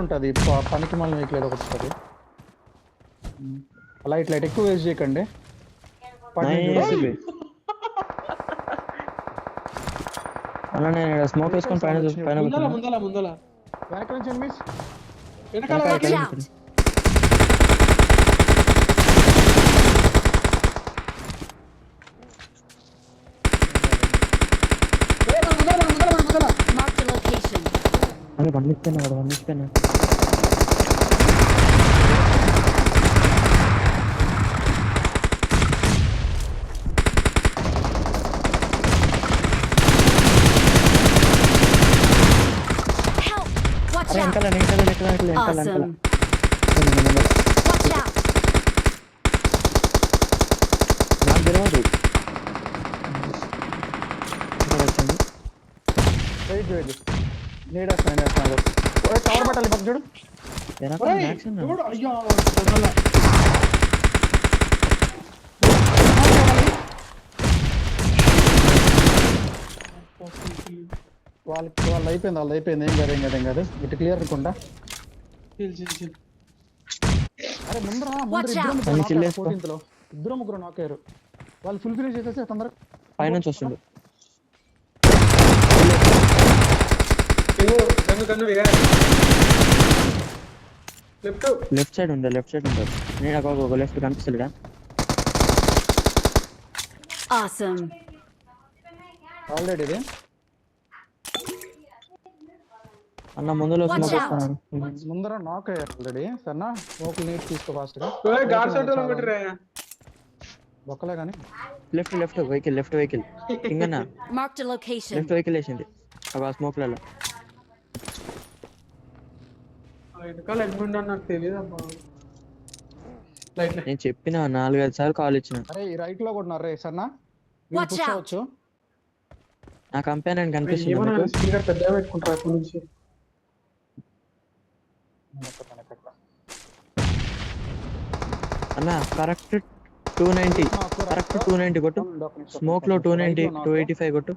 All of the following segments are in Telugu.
ఉంటుంది పనికి మళ్ళీ మీకు ఏదో ఒకటి వస్తుంది. అలా ఇట్లా ఎక్కువ వేస్ట్ చేయకండి. స్మోక్ వేసుకొని పైన వెనక నుంచి ఎనిమిస్ పండిస్తాను. Awesome. నాకు తెలియదు. టవర్ పట్టాలి పక్క చూడు. వాళ్ళు అయిపోయింది ఏం కాదు ఇటు క్లియర్ అనుకుంటా. అరే ముందర ఇద్దరు ముగ్గురు నాకారు. వాళ్ళు ఫుల్ ఫినిష్ చేసేసి తొందరగా పైనుంచి వస్తుండు. లెఫ్ట్ సైడ్ ఉంది. నేను ఒక లెఫ్ట్ కనిపిస్తుందా? ఆల్రెడీ ఇది అన్న ముందులో ముందర నాక్ అయ్యారు ఆల్రెడీ. సరేనా స్మోక్ నీట్ తీసుకో ఫాస్ట్ గా. బొక్కలే కానీ లెఫ్ట్ వెహికల్ ఇంకన్నా లెఫ్ట్ వెహికల్ వేసింది ఆ స్మోక్ లలో. నేను చెప్పిన 4-5 సార్లు కాల్ ఇచ్చిన. అరే ఈ రైట్ లో కొట్టినారు రే సన్నా. చూసుకోవచ్చు నా కంపెనీ కనిపిస్తుంది. అన్న కరెక్ట్ 290 కొట్టు. స్మోక్ లో 290 285 కొట్టు.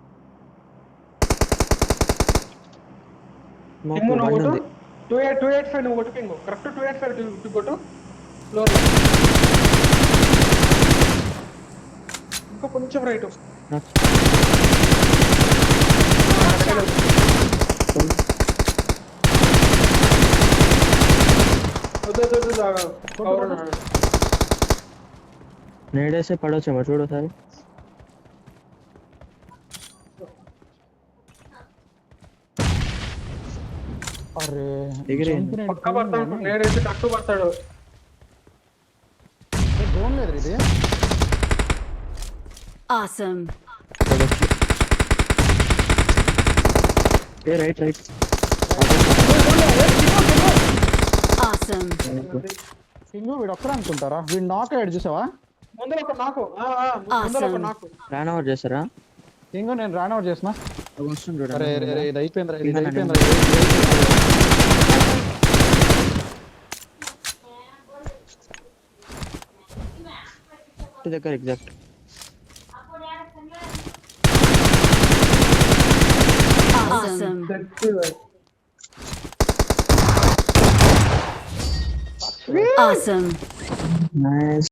స్మోక్ లో 285 నువ్వు కొట్టు. పింగు కరెక్ట్ 285 కొట్టు. ఫ్లోర్ ఇంకో కొంచెం రైట్. నేడేసే పడవచ్చేమో చూడు ఒకసారి. అరే నేడైతే కట్టు పడతాడు. జోన్ లేదు ఇది. రైట్ పింగు వీడు ఒక్కరు అనుకుంటారా? వీడు నాక్ అయ్యాడు చూసావా? రాన్ అవుట్ చేస్తారా? పింగు నేను రాన్ అవుట్ చేసిన. ఇది అయిపోయింది దగ్గర ఎగ్జాక్ట్. Awesome. Nice.